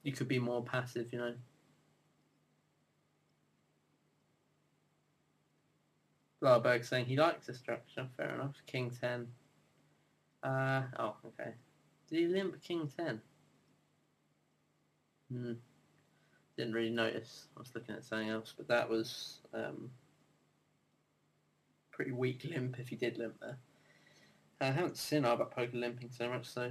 You could be more passive, you know. Larberg saying he likes the structure. Fair enough. King 10. Oh, okay. Did he limp King 10? Didn't really notice. I was looking at something else, but that was pretty weak limp if he did limp there. I haven't seen our poker limping so much, so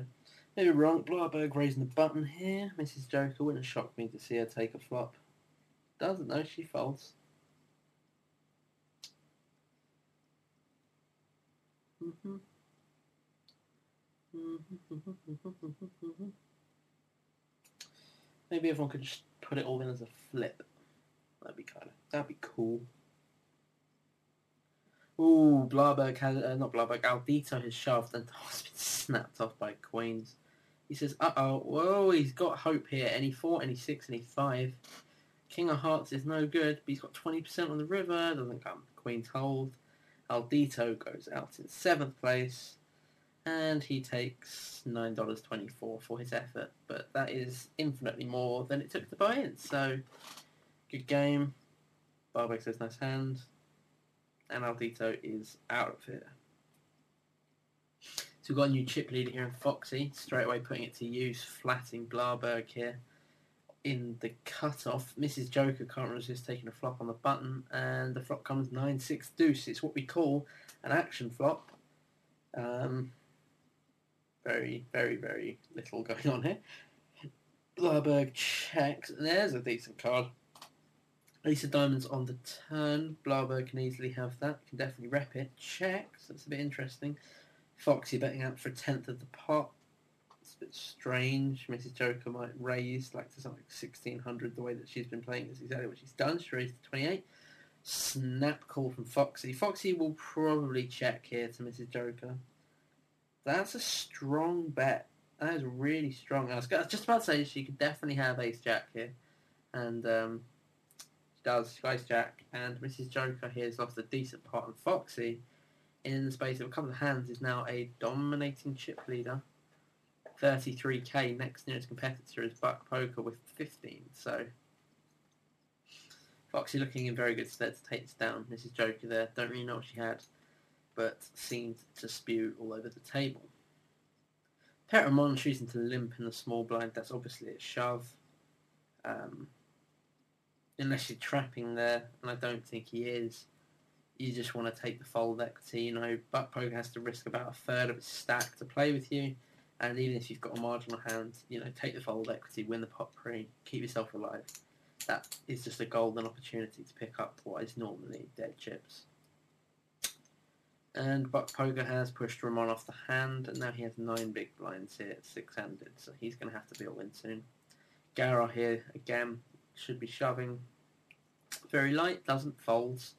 maybe wrong. Blarberg raising the button here. Mrs. Joker wouldn't shock me to see her take a flop. Doesn't know, she folds. Maybe everyone could just put it all in as a flip. That'd be cool. Ooh, Blarberg has, not Blarberg, Aldito has shoved and has been snapped off by Queens. He says, whoa, he's got hope here. Any 4, any 6, any 5. King of Hearts is no good, but he's got 20% on the river, doesn't come. Queen's hold. Aldito goes out in 7th place, and he takes $9.24 for his effort, but that is infinitely more than it took to buy in, so good game. Blarberg says nice hand. And Aldito is out of here. So we've got a new chip leader here in Foxy, straight away putting it to use, flatting Blarberg here in the cutoff. Mrs. Joker can't resist taking a flop on the button, and the flop comes 9-6 deuce. It's what we call an action flop. Very, very, very little going on here. Blarberg checks, and there's a decent card. Ace of diamonds on the turn. Blarberg can easily have that. Can definitely rep it. Checks. That's a bit interesting. Foxy betting out for a 10th of the pot. It's a bit strange. Mrs. Joker might raise like to something like 1600. The way that she's been playing is exactly what she's done. She raised to 28. Snap call from Foxy. Foxy will probably check here to Mrs. Joker. That's a strong bet. That is really strong. I was just about to say she could definitely have Ace Jack here. And does Ace Jack, and Mrs. Joker here has lost a decent pot, and Foxy, in the space of a couple of hands, is now a dominating chip leader. 33k, next nearest competitor is Buck Poker with 15, so Foxy looking in very good stead to take this down. Mrs. Joker there, don't really know what she had, but seemed to spew all over the table. Petramon choosing to limp in the small blind, that's obviously a shove. Unless you're trapping there, and I don't think he is, you just want to take the fold equity. You know, Buck Poker has to risk about a third of its stack to play with you, and even if you've got a marginal hand, you know, take the fold equity, win the pot pre, keep yourself alive. That is just a golden opportunity to pick up what is normally dead chips. And Buck Poker has pushed Ramon off the hand, and now he has 9 big blinds here at 6-handed, so he's going to have to be a win soon. Gara here, again, should be shoving. Very light, doesn't folds.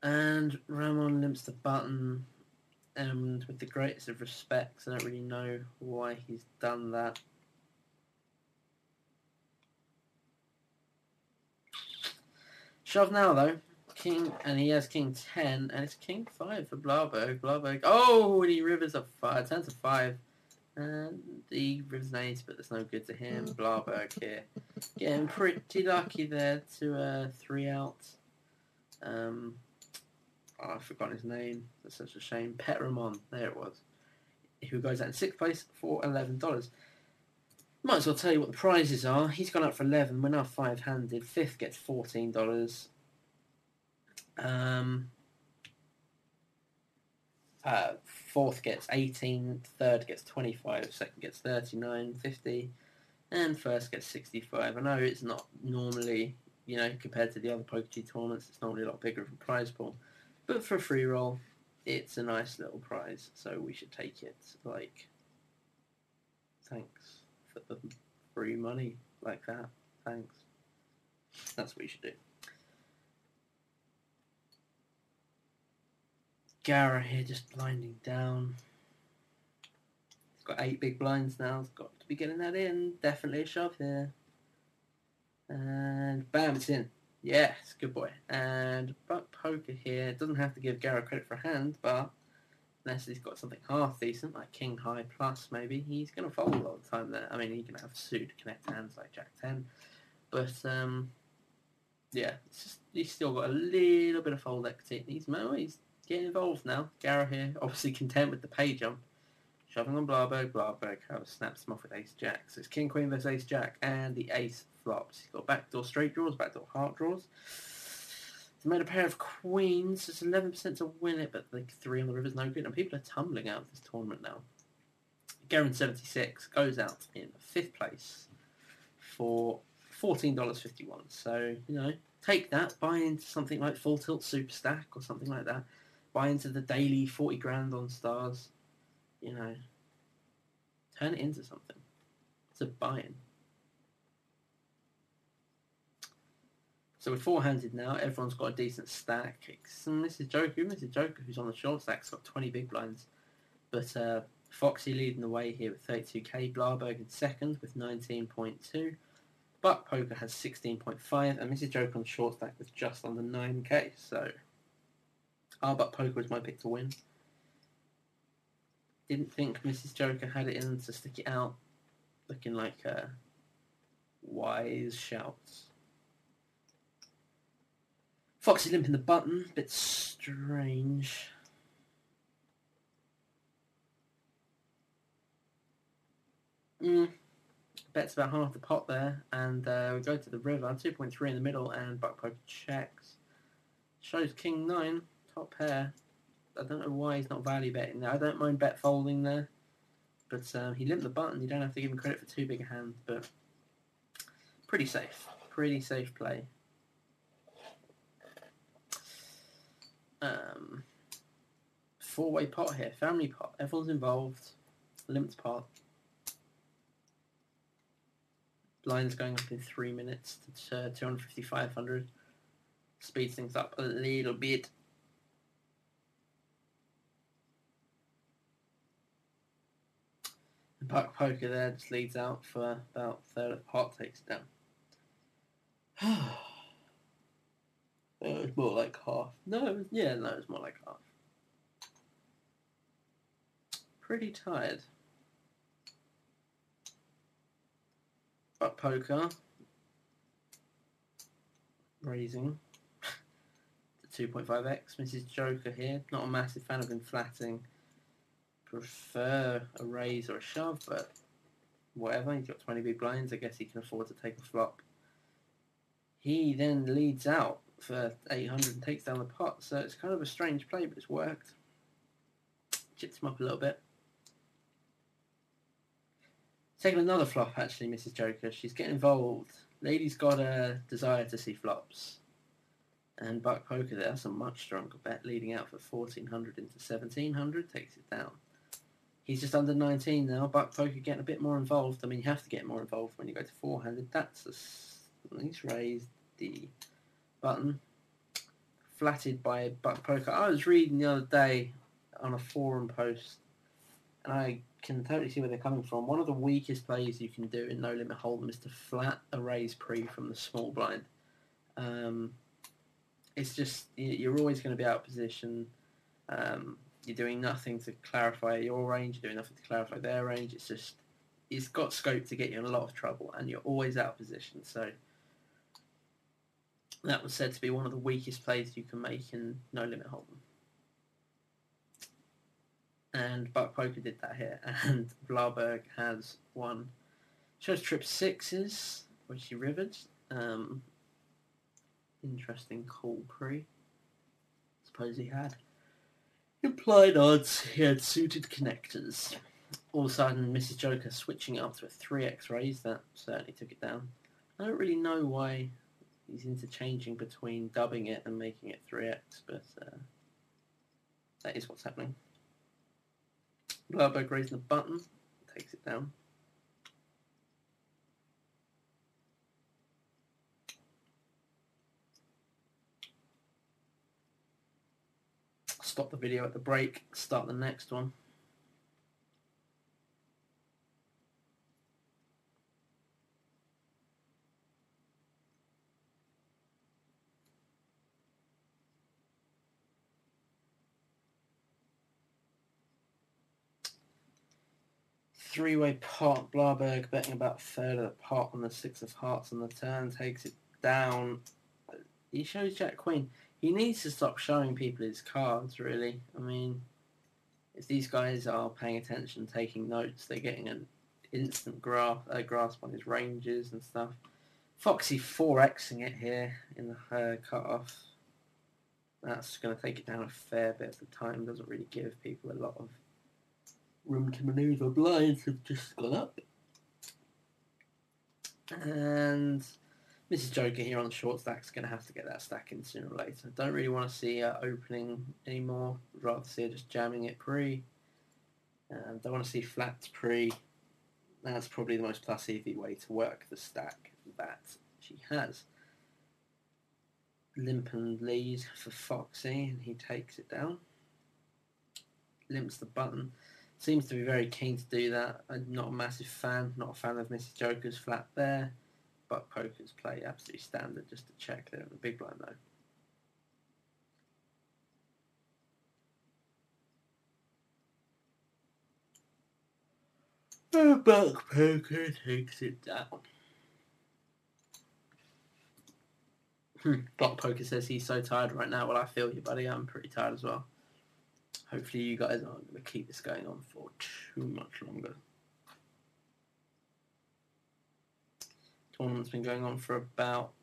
And Ramon limps the button, and with the greatest of respects, I don't really know why he's done that. Shove now though. King, and he has King 10, and it's King 5 for Blarberg. Oh, and he rivers a 5, turns a 5. And he rivers an ace, but that's no good to him. Blarberg here. Getting pretty lucky there to 3 out. I've forgotten his name. That's such a shame. Petramon, there it was. Who goes out in 6th place for $11. Might as well tell you what the prizes are. He's gone up for 11. We're now 5-handed. 5th gets $14. Fourth gets 18, third gets 25, second gets 39, 50, and first gets 65. I know it's not normally, you know, compared to the other PokerG tournaments, it's normally a lot bigger of a prize pool, but for a free roll, it's a nice little prize, so we should take it. Like, thanks for the free money like that. Thanks. That's what you should do. Gara here just blinding down. He's got 8 big blinds now. He's got to be getting that in. Definitely a shove here. And bam, it's in. Yes, good boy. And Buck Poker here doesn't have to give Gara credit for a hand, but unless he's got something half decent, like king high plus maybe, he's going to fold a lot of the time there. I mean, he can have suited connect hands like jack 10, but yeah, it's just, he's still got a little bit of fold equity. He's getting involved now. Gara here, obviously content with the pay jump. Shoving on Blarberg. Blarberg snaps him off with ace jack. So it's king queen versus ace jack, and the ace flops. He's got backdoor straight draws, backdoor heart draws. He's made a pair of queens. It's 11% to win it, but the 3 on the river's no good. And people are tumbling out of this tournament now. Garen 76 goes out in 5th place for $14.51. So, take that, buy into something like Full Tilt Super Stack or something like that. Buy into the daily 40 grand on stars. Turn it into something. It's a buy-in. So we're 4-handed now. Everyone's got a decent stack. Mrs. Joker, who's on the short stack, has got 20 big blinds. But Foxy leading the way here with 32k. Blarberg in second with 19.2. Buck Poker has 16.5. And Mrs. Joker on the short stack with just under 9k. So our Buck Poker was my pick to win. Didn't think Mrs. Joker had it in to stick it out. Looking like wise shouts. Foxy limping the button. Bit strange. Bets about half the pot there. And we go to the river. 2.3 in the middle. And Buck Poker checks. Shows king 9. Top pair. I don't know why he's not value betting there. I don't mind bet folding there. But he limped the button. You don't have to give him credit for too big a hand. But pretty safe. Pretty safe play. Four-way pot here. Family pot. Everyone's involved. Limped pot. Blinds going up in 3 minutes to 250, 500. Speeds things up a little bit. And Buck Poker there just leads out for about a third of the pot, takes it down. It was more like half. No, it's more like half. Pretty tired. Buck Poker raising to 2.5x. Mrs. Joker here. Not a massive fan of him flatting. Prefer a raise or a shove, but whatever. He's got 20 big blinds. I guess he can afford to take a flop. He then leads out for 800 and takes down the pot. So it's kind of a strange play, but it's worked. Chips him up a little bit. Taking another flop, actually, Mrs. Joker. She's getting involved. Lady's got a desire to see flops. And Buck Poker there, that's a much stronger bet, leading out for 1400 into 1700, takes it down. He's just under 19 now. Buck Poker getting a bit more involved. I mean, you have to get more involved when you go to 4-handed. He's raised the button. Flatted by Buck Poker. I was reading the other day on a forum post, and I can totally see where they're coming from. One of the weakest plays you can do in No Limit Hold'em is to flat a raise pre from the small blind. It's just, you're always going to be out of position. You're doing nothing to clarify your range. You're doing nothing to clarify their range. It's just, it's got scope to get you in a lot of trouble, and you're always out of position. So that was said to be one of the weakest plays you can make in No Limit Hold'em. And Buck Poker did that here, and Blarberg has won. Shows trip sixes, which he rivered. Interesting call pre. Suppose he had. Implied odds, he had suited connectors. All of a sudden, Mrs. Joker switching it up to a 3x raise. That certainly took it down. I don't really know why he's interchanging between dubbing it and making it 3x, but that is what's happening. Blarberg raising the button, takes it down. Stop the video at the break, start the next one. three-way pot. Blarberg betting about a third of the pot on the 6 of hearts on the turn, takes it down. He shows Jack Queen. He needs to stop showing people his cards, really. I mean, if these guys are paying attention, taking notes, they're getting an instant grasp on his ranges and stuff. Foxy 4xing it here in the cut-off. That's going to take it down a fair bit. The time doesn't really give people a lot of room to manoeuvre. Blinds have just gone up. And Mrs. Joker here on the short stack is going to have to get that stack in sooner or later. Don't really want to see her opening anymore. Would rather see her just jamming it pre. Don't want to see flats pre. That's probably the most plus EV way to work the stack that she has. Limp and lead for Foxy, and he takes it down. Limps the button. Seems to be very keen to do that. I'm not a massive fan. Not a fan of Mrs. Joker's flat there. But poker's play absolutely standard just to check there in the big blind though. Buck poker takes it down. Block Poker says he's so tired right now. Well, I feel you, buddy. I'm pretty tired as well. Hopefully you guys aren't going to keep this going on for too much longer. Tournament's been going on for about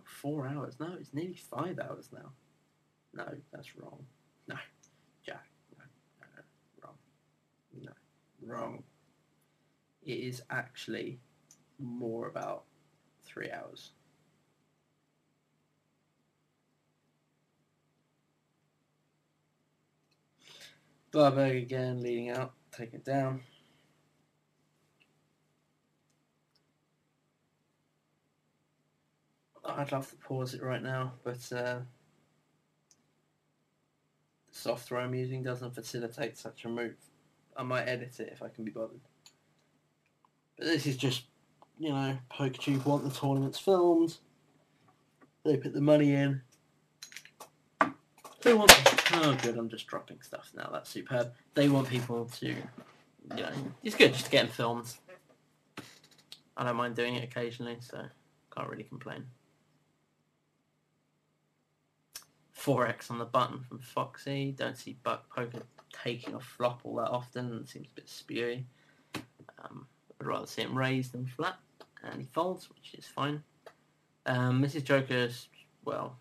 4 hours. No, it's nearly 5 hours now. No, that's wrong. No, Jack. No, wrong. No, wrong. It is actually more about 3 hours. Blarberg again leading out, take it down. I'd love to pause it right now, but the soft throw I'm using doesn't facilitate such a move. I might edit it if I can be bothered. But this is just, you know, PokerTube want the tournaments filmed. They put the money in. They want... Oh, good, I'm just dropping stuff now. That's superb. They want people to, you know... It's good just to get them filmed. I don't mind doing it occasionally, so can't really complain. 4x on the button from Foxy. Don't see Buck Poker taking a flop all that often. It seems a bit spewy. I'd rather see him raise than flat. And he folds, which is fine. Mrs. Joker's, well,